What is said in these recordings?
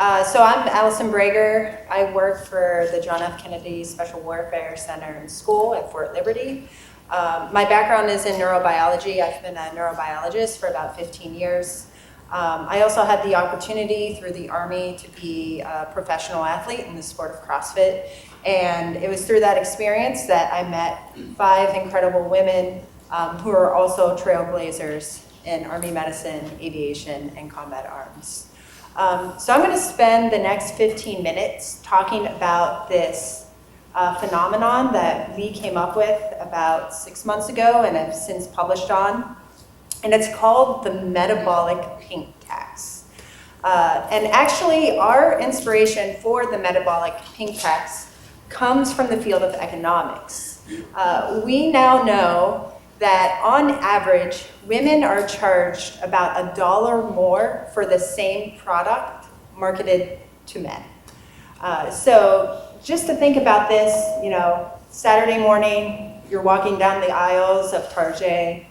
So I'm Allison Brager. I work for the John F. Kennedy Special Warfare Center and School at Fort Liberty. My background is in neurobiology. I've been a neurobiologist for about 15 years. I also had the opportunity through the Army to be a professional athlete in the sport of CrossFit. And it was through that experience that I met 5 incredible women who are also trailblazers in Army medicine, aviation, and combat arms. So I'm going to spend the next 15 minutes talking about this phenomenon that we came up with about 6 months ago and have since published on. And it's called the metabolic pink tax. And actually, our inspiration for the metabolic pink tax comes from the field of economics. We now know that on average, women are charged about $1 more for the same product marketed to men. So just to think about this, Saturday morning, you're walking down the aisles of Target,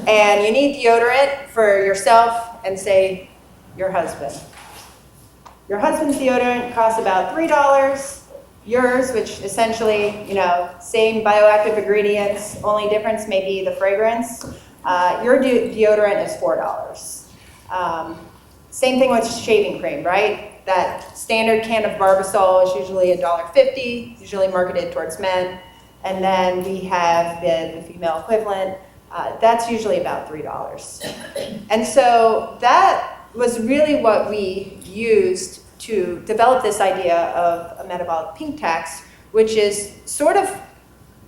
and you need deodorant for yourself and, say, your husband. Your husband's deodorant costs about $3. Yours, which essentially, same bioactive ingredients, only difference may be the fragrance. Your deodorant is $4. Same thing with shaving cream, right? That standard can of Barbasol is usually $1.50, usually marketed towards men. And then we have the female equivalent. That's usually about $3. And so that was really what we used to develop this idea of a metabolic pink tax, which is sort of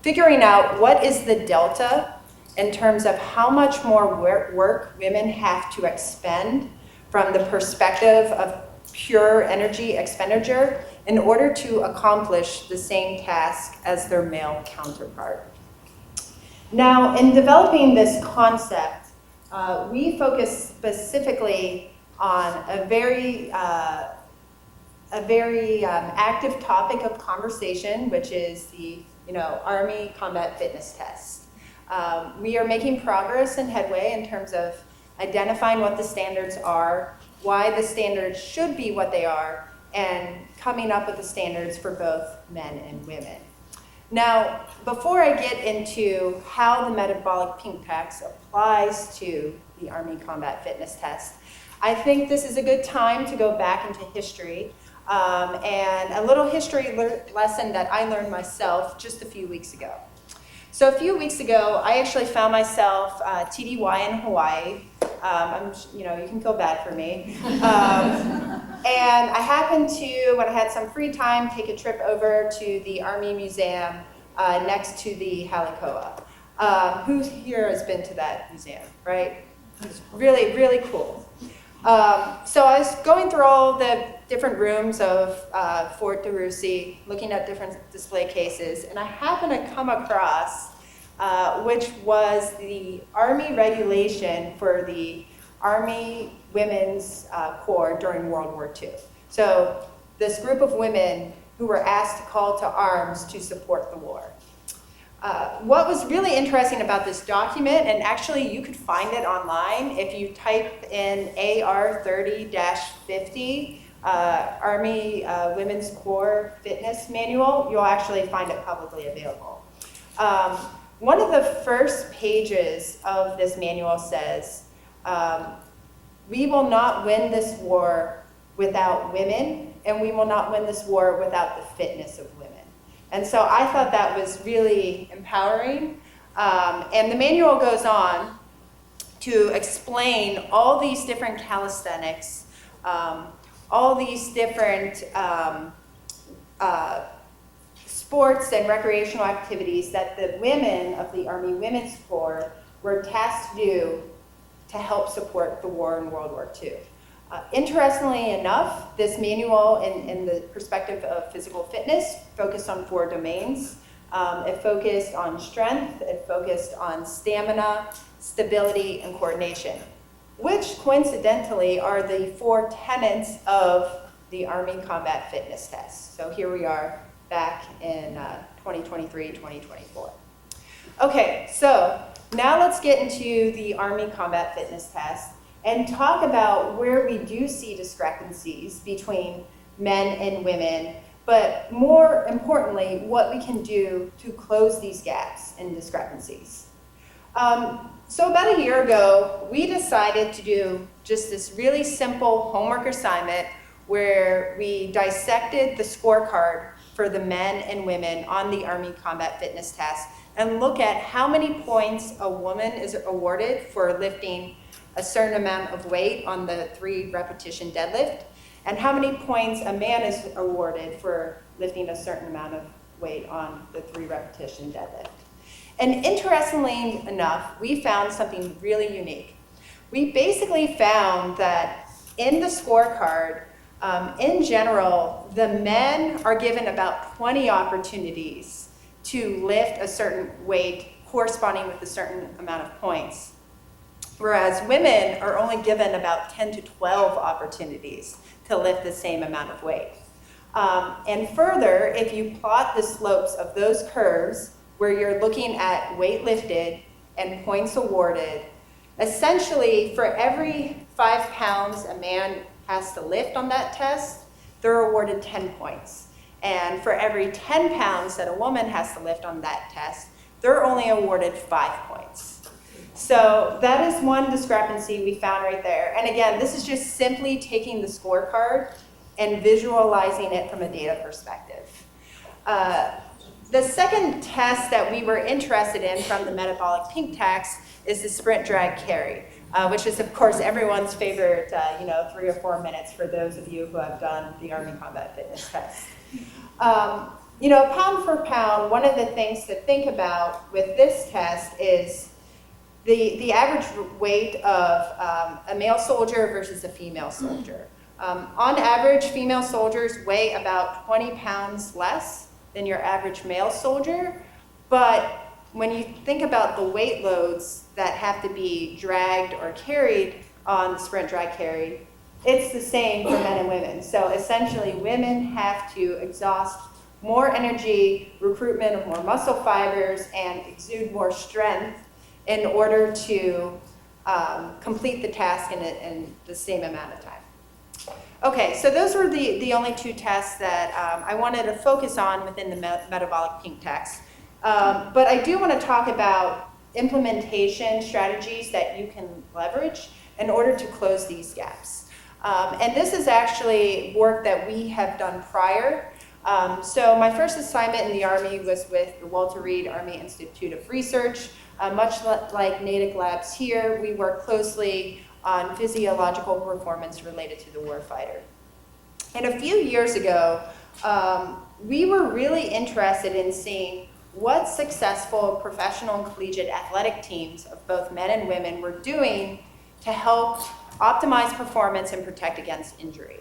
figuring out what is the delta in terms of how much more work women have to expend from the perspective of pure energy expenditure in order to accomplish the same task as their male counterpart. Now, in developing this concept, we focus specifically on a very active topic of conversation, which is the Army combat fitness test. We are making progress and headway in terms of identifying what the standards are, why the standards should be what they are, and coming up with the standards for both men and women. Now, before I get into how the metabolic pink tax applies to the Army combat fitness test, I think this is a good time to go back into history. And a little history lesson that I learned myself just a few weeks ago. So a few weeks ago, I actually found myself TDY in Hawaii. You can feel bad for me. And I happened to, when I had some free time, take a trip over to the Army Museum next to the Halikoa. Who here has been to that museum, right? It's really, really cool. So I was going through all the different rooms of Fort DeRussy, looking at different display cases, and I happened to come across which was the Army regulation for the Army Women's Corps during World War II. So this group of women who were asked to call to arms to support the war. What was really interesting about this document, and actually you could find it online if you type in AR 30-50, Army Women's Corps Fitness Manual, you'll actually find it publicly available. One of the first pages of this manual says, we will not win this war without women, and we will not win this war without the fitness of women. And so I thought that was really empowering. And the manual goes on to explain all these different calisthenics, all these different sports and recreational activities that the women of the Army Women's Corps were tasked to do to help support the war in World War II. Interestingly enough, this manual, in the perspective of physical fitness, focused on 4 domains. It focused on strength, it focused on stamina, stability, and coordination, which coincidentally are the 4 tenets of the Army Combat Fitness Test. So here we are back in 2023, 2024. Okay, so now let's get into the Army Combat Fitness Test and talk about where we do see discrepancies between men and women, but more importantly, what we can do to close these gaps and discrepancies. So about a year ago, we decided to do just this really simple homework assignment where we dissected the scorecard for the men and women on the Army Combat Fitness Test and look at how many points a woman is awarded for lifting a certain amount of weight on the 3 repetition deadlift, and how many points a man is awarded for lifting a certain amount of weight on the 3 repetition deadlift. And interestingly enough, we found something really unique. We basically found that in the scorecard, in general, the men are given about 20 opportunities to lift a certain weight corresponding with a certain amount of points, whereas women are only given about 10 to 12 opportunities to lift the same amount of weight. And further, if you plot the slopes of those curves where you're looking at weight lifted and points awarded, essentially for every 5 pounds a man has to lift on that test, they're awarded 10 points. And for every 10 pounds that a woman has to lift on that test, they're only awarded 5 points. So that is one discrepancy we found right there. And again, this is just simply taking the scorecard and visualizing it from a data perspective. The second test that we were interested in from the Metabolic Pink Tax is the sprint drag carry, which is of course everyone's favorite 3 or 4 minutes for those of you who have done the Army Combat Fitness Test. Pound for pound, one of the things to think about with this test is the average weight of a male soldier versus a female soldier. On average, female soldiers weigh about 20 pounds less than your average male soldier, but when you think about the weight loads that have to be dragged or carried on the sprint drag carry, it's the same for men and women. So essentially, women have to exhaust more energy, recruitment of more muscle fibers, and exude more strength in order to complete the task in the same amount of time. Okay, so those were the only 2 tests that I wanted to focus on within the Metabolic Pink Tax. But I do want to talk about implementation strategies that you can leverage in order to close these gaps. And this is actually work that we have done prior. So my first assignment in the Army was with the Walter Reed Army Institute of Research. Much like Natick Labs here, we work closely on physiological performance related to the warfighter. And a few years ago, we were really interested in seeing what successful professional and collegiate athletic teams of both men and women were doing to help optimize performance and protect against injury.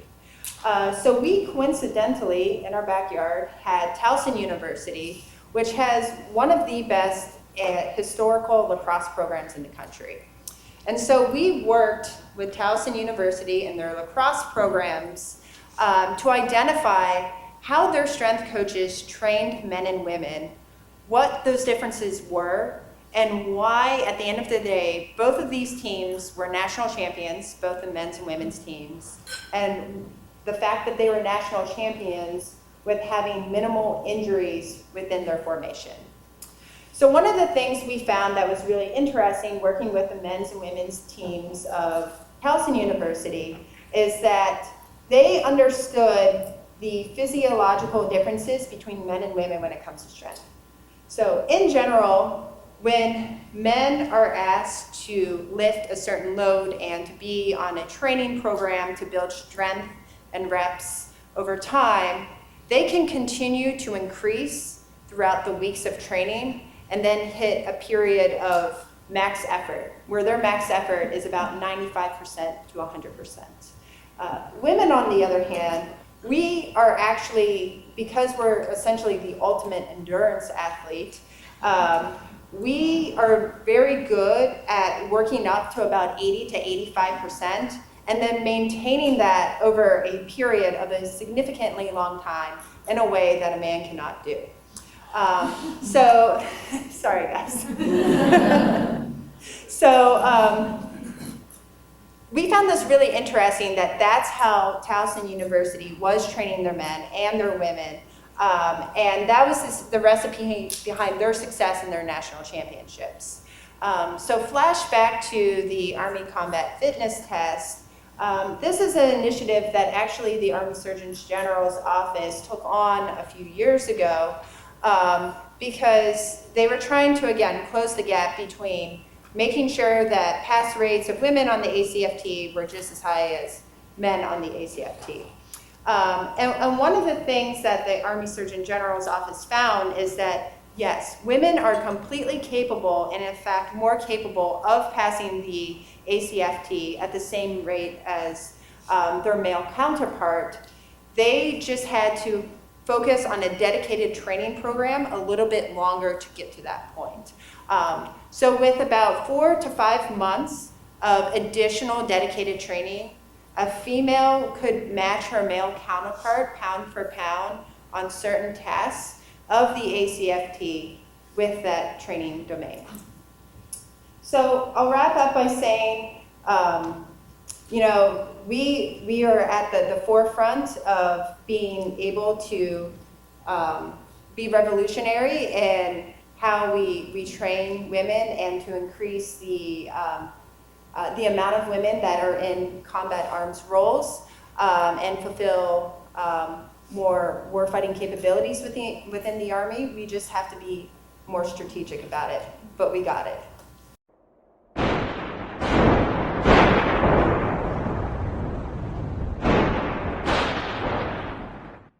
So we coincidentally, in our backyard, had Towson University, which has one of the best historical lacrosse programs in the country. And so we worked with Towson University and their lacrosse programs to identify how their strength coaches trained men and women, what those differences were, and why, at the end of the day, both of these teams were national champions, both the men's and women's teams, and the fact that they were national champions with having minimal injuries within their formation. So one of the things we found that was really interesting working with the men's and women's teams of Towson University is that they understood the physiological differences between men and women when it comes to strength. So in general, when men are asked to lift a certain load and to be on a training program to build strength and reps over time, they can continue to increase throughout the weeks of training and then hit a period of max effort, where their max effort is about 95% to 100%. Women, on the other hand, we are actually, because we're essentially the ultimate endurance athlete, we are very good at working up to about 80 to 85%, and then maintaining that over a period of a significantly long time in a way that a man cannot do. Sorry guys. we found this really interesting that that's how Towson University was training their men and their women. And that was the recipe behind their success in their national championships. So flashback to the Army Combat Fitness Test. This is an initiative that actually the Army Surgeon General's office took on a few years ago because they were trying to, again, close the gap between making sure that pass rates of women on the ACFT were just as high as men on the ACFT. And one of the things that the Army Surgeon General's office found is that, yes, women are completely capable, and in fact more capable of passing the ACFT at the same rate as their male counterpart. They just had to focus on a dedicated training program a little bit longer to get to that point. So with about 4 to 5 months of additional dedicated training, a female could match her male counterpart pound for pound on certain tasks of the ACFT with that training domain. So I'll wrap up by saying, you know, we are at the forefront of being able to be revolutionary in how we train women and to increase the amount of women that are in combat arms roles and fulfill more warfighting capabilities within the Army. We just have to be more strategic about it, but we got it.